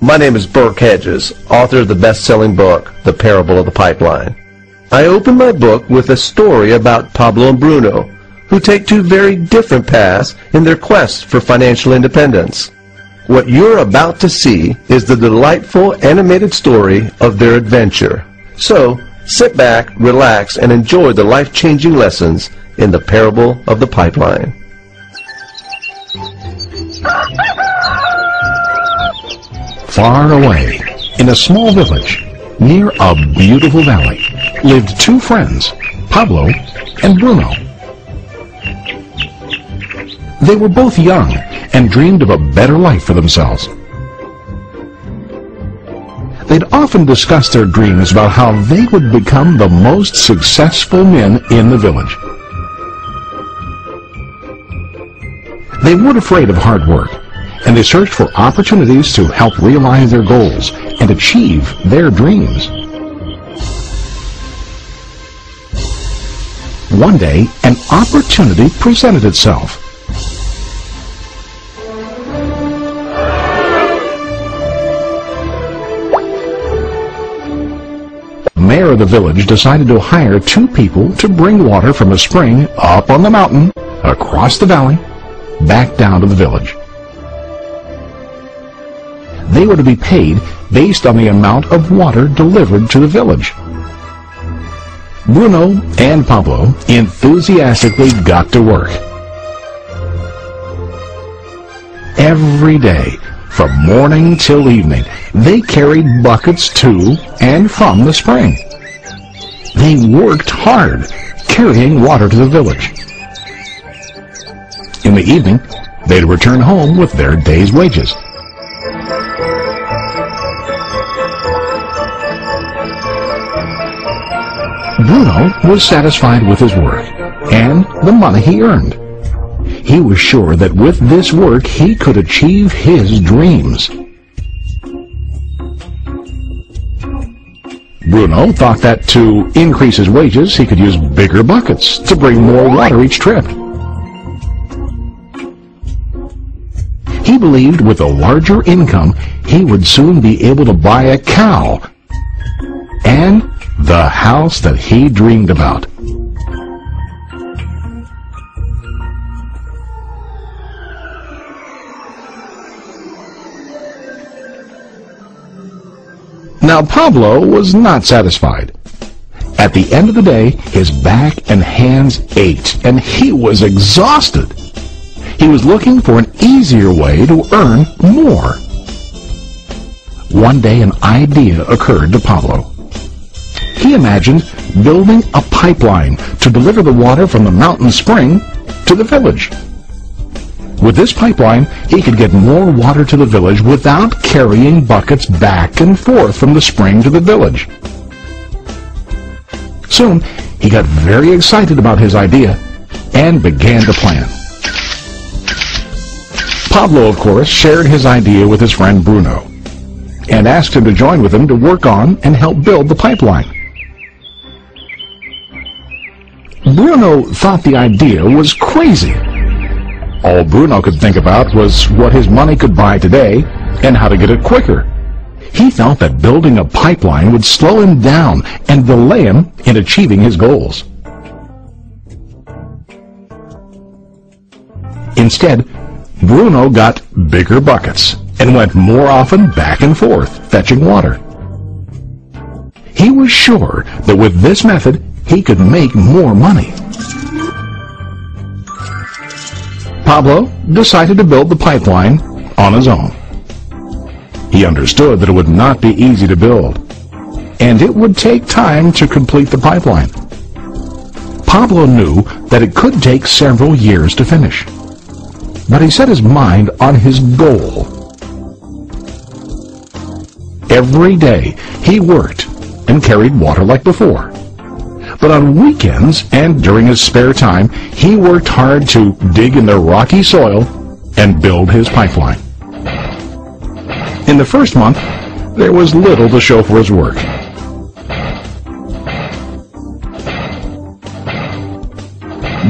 My name is Burke Hedges, author of the best-selling book, The Parable of the Pipeline. I open my book with a story about Pablo and Bruno, who take two very different paths in their quest for financial independence. What you're about to see is the delightful animated story of their adventure. So, sit back, relax, and enjoy the life-changing lessons in The Parable of the Pipeline. Far away, in a small village, near a beautiful valley, lived two friends, Pablo and Bruno. They were both young and dreamed of a better life for themselves. They'd often discussed their dreams about how they would become the most successful men in the village. They weren't afraid of hard work, and they searched for opportunities to help realize their goals and achieve their dreams. One day, an opportunity presented itself. The mayor of the village decided to hire two people to bring water from a spring up on the mountain, across the valley, back down to the village. They were to be paid based on the amount of water delivered to the village. Bruno and Pablo enthusiastically got to work. Every day, from morning till evening, they carried buckets to and from the spring. They worked hard, carrying water to the village. In the evening, they'd return home with their day's wages. Bruno was satisfied with his work and the money he earned. He was sure that with this work he could achieve his dreams. Bruno thought that to increase his wages he could use bigger buckets to bring more water each trip. He believed with a larger income he would soon be able to buy a cow and the house that he dreamed about. Now Pablo was not satisfied. At the end of the day, his back and hands ached, and he was exhausted. He was looking for an easier way to earn more. One day an idea occurred to Pablo. He imagined building a pipeline to deliver the water from the mountain spring to the village. With this pipeline, he could get more water to the village without carrying buckets back and forth from the spring to the village. Soon, he got very excited about his idea and began to plan. Pablo, of course, shared his idea with his friend Bruno and asked him to join with him to work on and help build the pipeline. Bruno thought the idea was crazy. All Bruno could think about was what his money could buy today and how to get it quicker. He felt that building a pipeline would slow him down and delay him in achieving his goals. Instead, Bruno got bigger buckets and went more often back and forth, fetching water. He was sure that with this method, he could make more money. Pablo decided to build the pipeline on his own. He understood that it would not be easy to build, and it would take time to complete the pipeline. Pablo knew that it could take several years to finish, but he set his mind on his goal. Every day he worked and carried water like before. But on weekends and during his spare time, he worked hard to dig in the rocky soil and build his pipeline. In the first month, there was little to show for his work.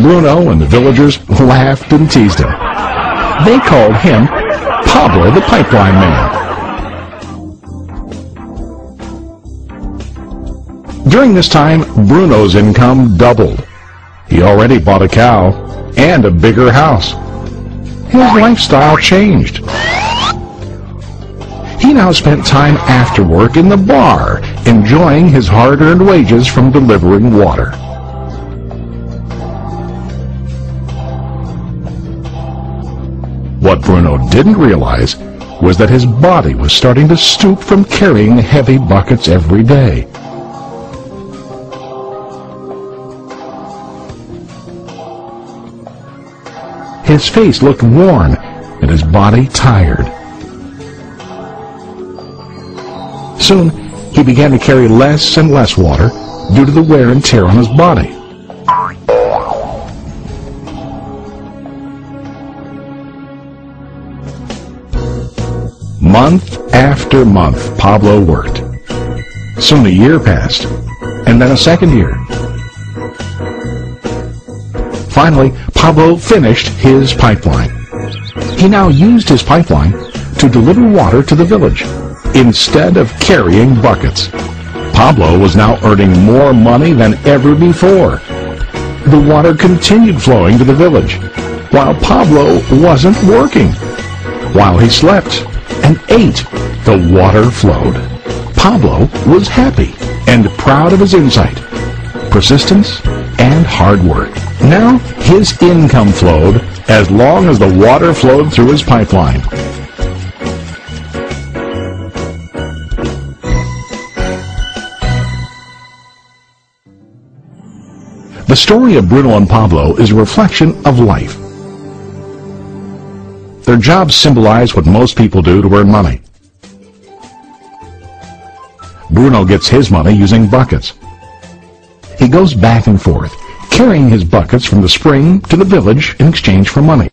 Bruno and the villagers laughed and teased him. They called him Pablo the Pipeline Man. During this time, Bruno's income doubled. He already bought a cow and a bigger house. His lifestyle changed. He now spent time after work in the bar, enjoying his hard-earned wages from delivering water. What Bruno didn't realize was that his body was starting to stoop from carrying heavy buckets every day. His face looked worn and his body tired. Soon, he began to carry less and less water due to the wear and tear on his body. Month after month, Pablo worked. Soon a year passed, and then a second year. Finally, Pablo finished his pipeline. He now used his pipeline to deliver water to the village instead of carrying buckets. Pablo was now earning more money than ever before. The water continued flowing to the village, while Pablo wasn't working. While he slept and ate, the water flowed. Pablo was happy and proud of his insight, persistence, and hard work. Now his income flowed as long as the water flowed through his pipeline. The story of Bruno and Pablo is a reflection of life. Their jobs symbolize what most people do to earn money. Bruno gets his money using buckets. He goes back and forth, carrying his buckets from the spring to the village in exchange for money.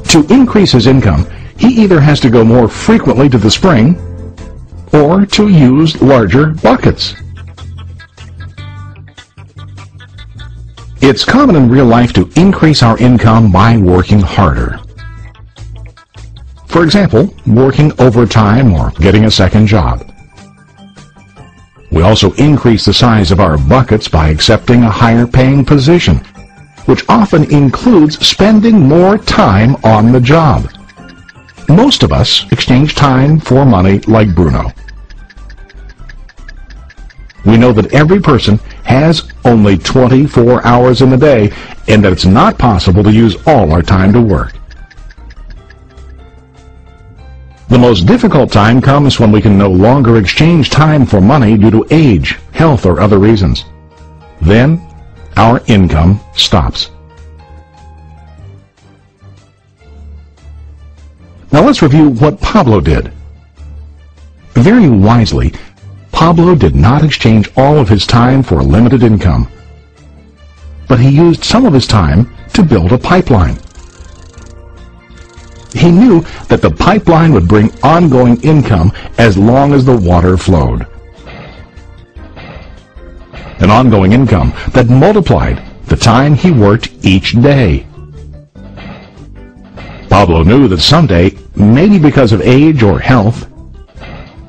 To increase his income, he either has to go more frequently to the spring or to use larger buckets. It's common in real life to increase our income by working harder. For example, working overtime or getting a second job. We also increase the size of our buckets by accepting a higher paying position, which often includes spending more time on the job. Most of us exchange time for money like Bruno. We know that every person has only 24 hours in the day and that it's not possible to use all our time to work. The most difficult time comes when we can no longer exchange time for money due to age, health, or other reasons. Then, our income stops. Now let's review what Pablo did. Very wisely, Pablo did not exchange all of his time for a limited income, but he used some of his time to build a pipeline. He knew that the pipeline would bring ongoing income as long as the water flowed. An ongoing income that multiplied the time he worked each day. Pablo knew that someday, maybe because of age or health,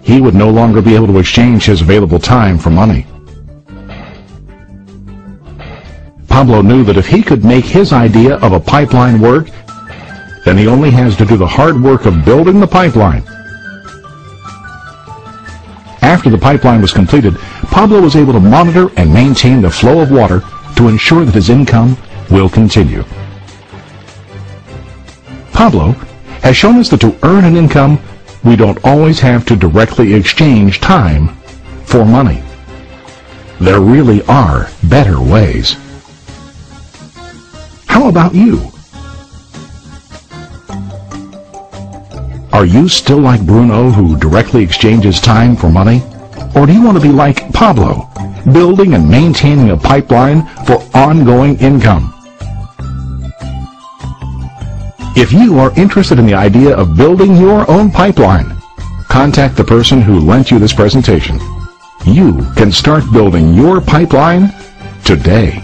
he would no longer be able to exchange his available time for money. Pablo knew that if he could make his idea of a pipeline work, then he only has to do the hard work of building the pipeline. After the pipeline was completed, Pablo was able to monitor and maintain the flow of water to ensure that his income will continue. Pablo has shown us that to earn an income, we don't always have to directly exchange time for money. There really are better ways. How about you? Are you still like Bruno, who directly exchanges time for money? Or do you want to be like Pablo, building and maintaining a pipeline for ongoing income? If you are interested in the idea of building your own pipeline, contact the person who lent you this presentation. You can start building your pipeline today.